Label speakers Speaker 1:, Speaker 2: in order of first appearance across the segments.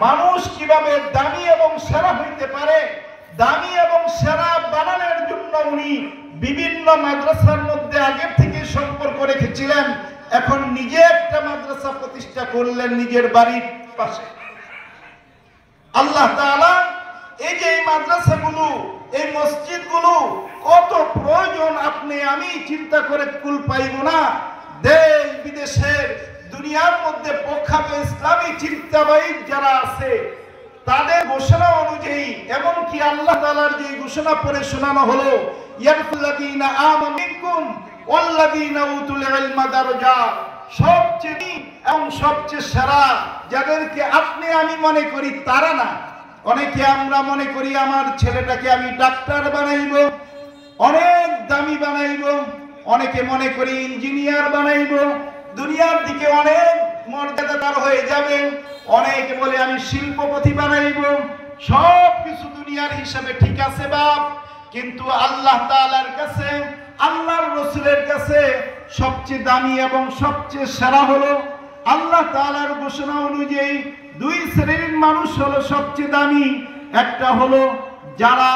Speaker 1: মানুষ কিভাবে দামি এবং সেরা হইতে পারে, দামি এবং সেরা বানানোর জন্য উনি বিভিন্ন মাদ্রাসার মধ্যে আগের থেকে সম্পর্ক রেখেছিলেন। এখন নিজে একটা মাদ্রাসা প্রতিষ্ঠা করলেন নিজের বাড়ির পাশে। আল্লাহ তাআলা এই যে এই মাদ্রাসাগুলো, এই মসজিদগুলো কত প্রয়োজন আপনি আমি চিন্তা করে কুল পাইব না। দেশ বিদেশের দুনিয়ার মধ্যে প্রখ্যাত ইসলামী চিন্তাবাহী যারা আছে তাদের ঘোষণা অনুযায়ী, এমনকি আল্লাহ তাআলার যে ঘোষণা পড়ে শোনানো হলো, ইয়ারফুল্লাযীনা আমানু মিনকুম ওয়াল্লাযীনা উতুল ইলমা দারাজাত, সবচেয়ে এবং সবচেয়ে সেরা যাদেরকে আপনি আমি মনে করি তারা না। অনেকে আমরা মনে করি আমার ছেলেটাকে আমি ডাক্তার বানাইব, অনেক দামি বানাইব, অনেকে মনে করি ইঞ্জিনিয়ার বানাইব, দুনিয়ার দিকে অনেক মর্যাদাদার হয়ে যাবে, অনেকে বলে আমি শিল্পপতি বানাইব। সব কিছু দুনিয়ার হিসাবে ঠিক আছে বাপ, কিন্তু আল্লাহ তাআলার কাছে, আল্লাহর রাসূলের কাছে সবচেয়ে দামি এবং সবচেয়ে সেরা হলো আল্লাহ তাআলার ঘোষণা অনুযায়ী দুই শ্রেণীর মানুষ হলো সবচেয়ে দামি। একটা হলো যারা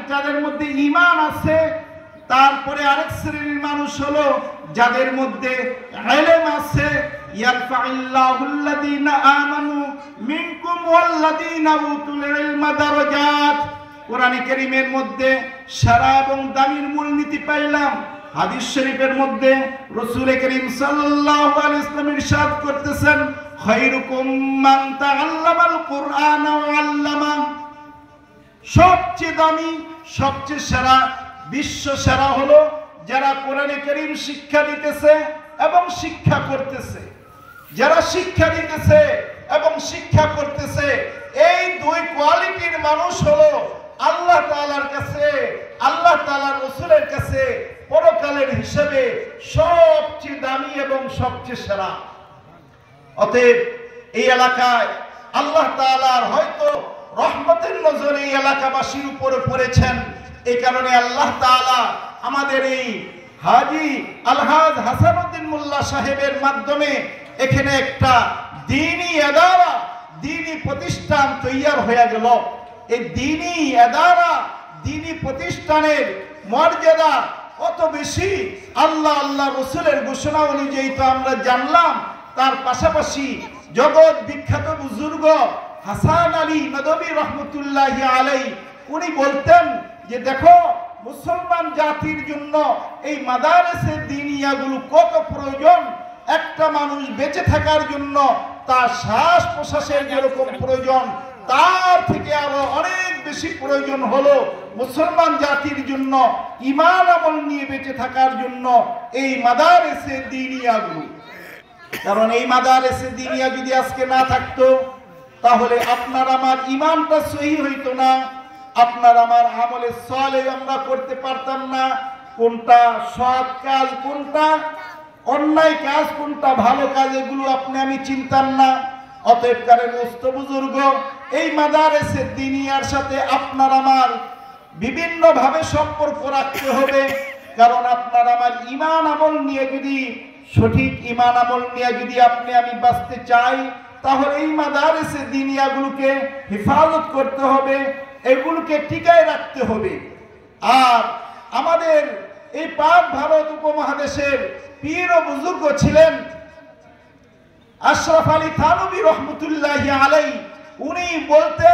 Speaker 1: যাদের মধ্যে ঈমান আছে, তারপরে আরেক শ্রেণীর মানুষ হলো যাদের মধ্যে ইলম আছে। ইয়ারফা'ুল্লাহুল্লাযীনা আমানু মিনকুম ওয়াল্লাযীনা উতুল ইলমা দারাজাত। কোরআনে কারীমের মধ্যে সেরা এবং দামির মূলনীতি পাইলাম। হাদিস শরীফের মধ্যে রাসূল করিম সাল্লাল্লাহু আলাইহি ওয়াসাল্লাম ইরশাদ করতেছেন, খায়রুকুম মান তাআল্লামাল কুরআন ওয়া আল্লামা। সবচেয়ে দামি, সবচেয়ে সেরা, বিশ্ব সেরা হলো যারা কোরআনে কারীম শিক্ষা দিতেছে এবং শিক্ষা করতেছে। যারা শিক্ষা দিতেছে এবং শিক্ষা করতেছে, এই দুই কোয়ালিটির মানুষ হলো আল্লাহ তাআলার কাছে, আল্লাহ তাআলার রাসূলের কাছে পরকালের হিসাবে সবচেয়ে দামি এবং সবচেয়ে সেরা। অতএব এই এলাকায় আল্লাহ তাআলার হয়তো রহমতের নজর এই এলাকাবাসীর উপরে পড়েছেন। এই কারণে আল্লাহ তাআলা আমাদের এই হাজী আলহাজ হাসানুদ্দিন মোল্লা সাহেবের মাধ্যমে এখানে একটা দ্বীনি আদারা, দ্বীনি প্রতিষ্ঠান তৈয়ার হয়ে গেল। এই দ্বীনি আদারা, দ্বীনি প্রতিষ্ঠানের মর্যাদা কত বেশি আল্লাহ আল্লাহ রাসূলের ঘোষণা অনুযায়ী তো আমরা জানলাম। তার পাশাপাশি জগৎ বিখ্যাত বুজুর্গ হাসান আলী নদভী রহমতুল্লাহি আলাইহি উনি বলতেন যে দেখো মুসলমান জাতির জন্য এই মাদারেসে দ্বীনিয়াগুলো কত প্রয়োজন। একটা মানুষ বেঁচে থাকার জন্য তার শ্বাস প্রশ্বাসের যেরকম প্রয়োজন, তার থেকে আরো অনেক বেশি প্রয়োজন হলো মুসলমান জাতির জন্য ঈমান আমল নিয়ে বেঁচে থাকার জন্য এই মাদারেসে দ্বীনিয়াগুলো। কারণ এই মাদারেসে দ্বীনিয়া যদি আজকে না থাকতো তাহলে আপনার আমার ঈমানটা সহি হইতো না, আপনার আমার আমলে সালেহ আমরা করতে পারতাম না। কোনটা সৎ কাজ, কোনটা অন্যায় কাজ, কোনটা ভালো কাজ, এগুলো আপনি আমি চিনতাম না। অতএব কারণ মুস্ত বুজুর্গ এই মাদারেসে দ্বীনিয়ার সাথে আপনার আমার বিভিন্ন ভাবে সম্পর্ক রাখতে হবে। কারণ আপনার আমার ঈমান আমল নিয়ে যদি, সঠিক ঈমান আমল নিয়ে যদি আপনি আমি বাঁচতে চাই, তাহলে এই মাদারেসে দ্বীনিয়াগুলোকে হেফাজত করতে হবে, এগুলোকে টিকায় রাখতে হবে। আর আমাদের এই পাক ভারত উপমহাদেশের পীর ও বুজুর্গ ছিলেন अशरफ अली थानवी रहमतुल्लाहि अलैहि। उन्हीं बोलते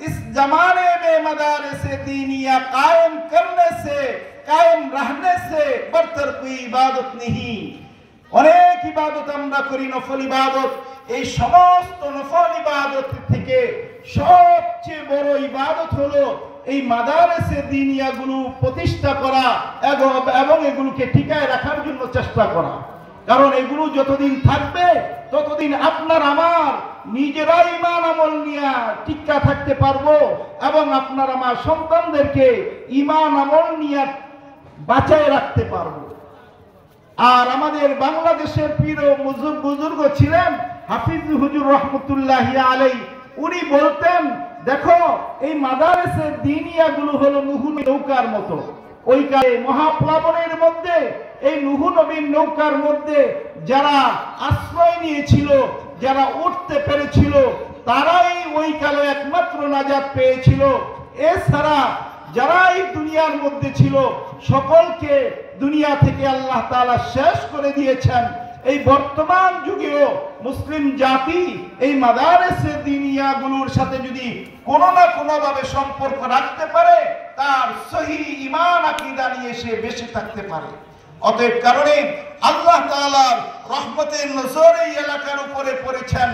Speaker 1: इस जमाने में मदारसे दीनिया कायम करने से, कायम रहने से बरतर कोई इबादत नहीं। অনেক ইবাদত আমরা করি, নফল ইবাদত। এই সমস্ত নফল ইবাদত থেকে সবচেয়ে বড় ইবাদত হলো এই মাদারেসে দ্বীনিয়াগুলো প্রতিষ্ঠা করা এবং এগুলোকে টিকায় রাখার জন্য চেষ্টা করা। কারণ এগুলো যতদিন থাকবে ততদিন আপনার আমার নিজেরাই ঈমান আমল নিয়ে টিকা থাকতে পারবো এবং আপনার আমার সন্তানদেরকে ঈমান আমল নিয়ে বাঁচায় রাখতে পারবো। আর আমাদের বাংলাদেশের পীর ও বুজুর্গ ছিলেন হাফিজ হুজুর রহমতুল্লাহি আলাইহি। উনি বলতেন দেখো এই মাদারেসে দ্বীনিয়াগুলো হলো নুহ নৌকার মতো। ওই কালে মহাপ্লাবনের মধ্যে এই নুহ নবীর নৌকার মধ্যে যারা আশ্রয় নিয়েছিল, যারা উঠতে পেরেছিল তারাই ওই কালে একমাত্র নাজাত পেয়েছিল। এছাড়া যারা এই দুনিয়ার মধ্যে ছিল সকলকে দুনিয়া থেকে আল্লাহ তাআলা শেষ করে দিয়েছেন। এই বর্তমান যুগেও মুসলিম জাতি এই মাদারেসে দিনিয়াগুলোর সাথে যদি কোনো না কোনোভাবে সম্পর্ক রাখতে পারে, তার সহি ঈমান আকীদা নিয়ে সে বেঁচে থাকতে পারে। অতএব কারণে আল্লাহ তাআলার রহমতের নজর এই এলাকার উপরে পড়েছেন।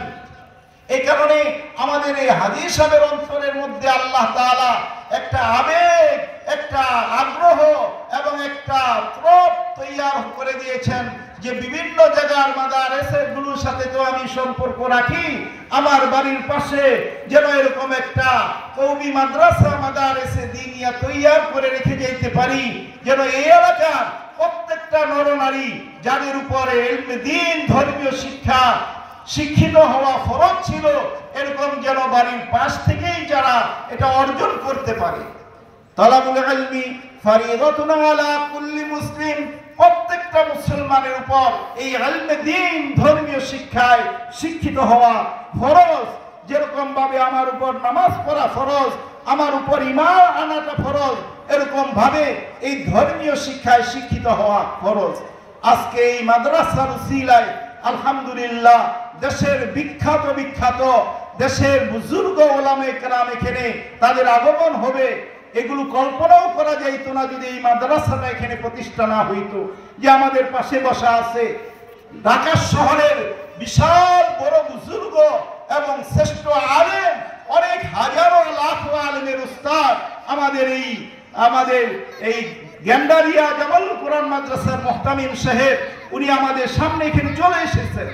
Speaker 1: এই কারণে আমাদের এই হাজী সাহেবের অঞ্চলের মধ্যে আল্লাহ তাআলা একটা আবেগ, একটা আগ্রহ এবং একটা ত্রপ তৈয়ার করে দিয়েছেন যে বিভিন্ন জায়গার মাদ্রাসাগুলোর সাথে তো আমি সম্পর্ক রাখি, আমার বাড়ির পাশে যেন এরকম একটা কওমি মাদ্রাসা মাদারেসে দিনিয়া তৈয়ার করে রেখে যেতে পারি, যেন এই এলাকার প্রত্যেকটা নরনারী যাদের উপরে ইলমে দ্বীন ধর্মীয় শিক্ষা শিক্ষিত হওয়া ফরজ ছিল, এরকম যেন বাড়ির পাশ থেকেই যারা এটা অর্জন করতে পারে। তালাবুল ইলমি ফরিদাতুন আলা কুল্লি মুসলিম, প্রত্যেকটা মুসলমানের উপর এই ইলমে দ্বীন ধর্মীয় শিক্ষায় শিক্ষিত হওয়া ফরজ। যেরকম ভাবে আমার উপর নামাজ পড়া ফরজ, আমার উপর ঈমান আনাটা ফরজ, এরকম ভাবে এই ধর্মীয় শিক্ষায় শিক্ষিত হওয়া ফরজ। আজকে এই মাদ্রাসার উসিলায় আলহামদুলিল্লাহ দেশের বিখ্যাত দেশের বুজুর্গ ওলামে কেরাম এখানে তাদের আগমন হবে। এগুলো কল্পনাও করা যাইতো না যদি এই মাদ্রাসাটা এখানে প্রতিষ্ঠা না হইতো। যে আমাদের পাশে বসা আছে ঢাকা শহরের বিশাল বড় বুজুর্গ এবং শ্রেষ্ঠ আলেম, অনেক হাজারো লাখো আলেমের উস্তাদ আমাদের এই গেন্ডারিয়া জামাল কোরআন মাদ্রাসার মুহতামিম সাহেব, উনি আমাদের সামনে এখানে চলে এসেছেন।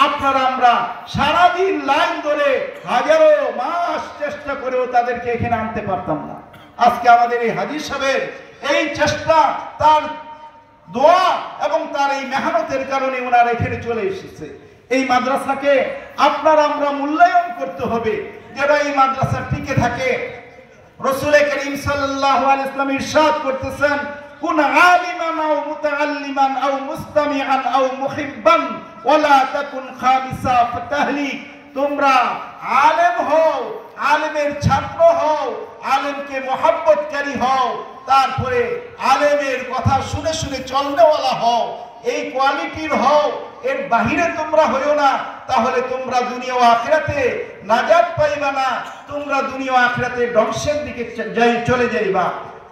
Speaker 1: আপনারা আমরা সারাদিন লাইন ধরে হাজারো মাস চেষ্টা করেও তাদেরকে এখানে আনতে পারতাম না। আজকে আমাদের এই হাজী সাহেবের এই চেষ্টা, তার দোয়া এবং তার এই মেহনতের কারণে ওনারা এখানে চলে এসেছে। এই মাদ্রাসাকে আপনারা আমরা মূল্যায়ন করতে হবে যেন এই মাদ্রাসা টিকে থাকে। রাসূল করিম সাল্লাল্লাহু আলাইহি ওয়াসাল্লাম ইরশাদ করতেছেন, কুন আলিমান আও মুতাআল্লিমান আও মুস্তামিআন আও মুহিব্বান ওয়ালা তাকুন খামিসা ফাতাহলিক। তোমরা আলেম হও, আলেমের ছাত্র হও, আলেমকে মহব্বতকারী হও, তারপরে আলেমের কথা শুনে শুনে চলনেওয়ালা হও, এই কোয়ালিটির হও। এর বাহিরে তোমরা হইও না, তাহলে তোমরা দুনিয়া ও আখিরাতে নাজাত পাইবা না, তোমরা দুনিয়া ও আখিরাতে ধ্বংসের দিকে চলে যাইবা।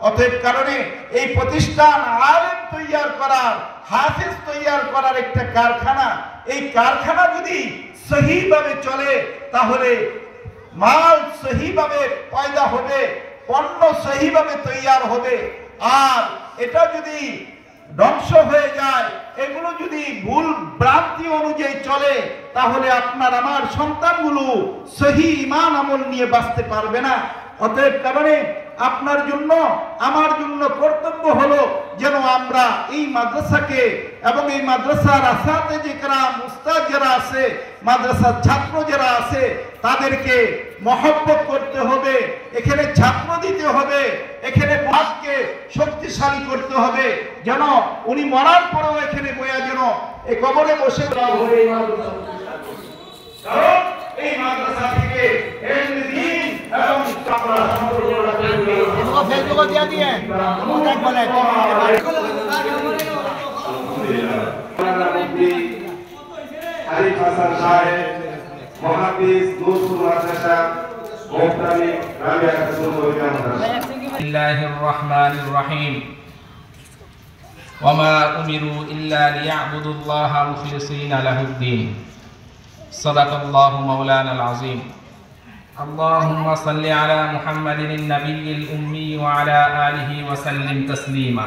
Speaker 1: অতএব কারণে এই প্রতিষ্ঠান আলেম তৈয়ার করার, হাফেজ তৈয়ার করার একটা কারখানা। এই কারখানা যদি সহিভাবে চলে তাহলে মাল সহিভাবে পয়দা হবে, পণ্য সহিভাবে তৈয়ার হবে। আর এটা যদি ধ্বংস হয়ে যায়, এগুলো যদি ভুল ভ্রান্তি অনুযায়ী চলে, তাহলে আপনার আমার সন্তানগুলো সহি ঈমান আমল নিয়ে বাঁচতে পারবে না। অতএব কারণে আপনার জন্য আমার জন্য কর্তব্য হলো যেন আমরা এই মাদ্রাসাকে এবং এই মাদ্রাসার আসাতেজে কেরাম, উস্তাদ যারা আছে, মাদ্রাসার ছাত্র যারা আছে, তাদেরকে মহব্বত করতে হবে, এখানে ছাত্র দিতে হবে, এখানে বাদকে শক্তিশালী করতে হবে, যেন উনি মরার পরেও এখানে বয়া যেন এই কবরে বসে এই মাদ্রাসা থেকে এবং ফেসবুকে দিয়ে দিয়ে
Speaker 2: আরিফ হাসান সাহেব, মুহাদ্দিস নূরুল মাদ্রাসা, মুহতামি রাবিয়া খাতুন মহিলা মাদ্রাসা।
Speaker 3: বিসমিল্লাহির রহমানির রহিম। ওয়া মা উমিরু ইল্লা লিয়া'বুদুল্লাহা মুখলিসিনা লাহুদ-দ্বীন। সাদাকাল্লাহু মাওলানাল আযীম। اللهم صل على محمد النبي الأمي وعلى آله وسلم تسليما।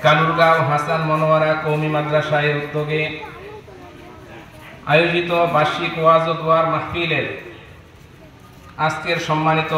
Speaker 3: কালুরগাঁও হাসান মনোয়ারা কওমি মাদ্রাসার উদ্যোগে আয়োজিত বার্ষিক ওয়াজ ও দোয়ার মাহফিলের আজকের সম্মানিত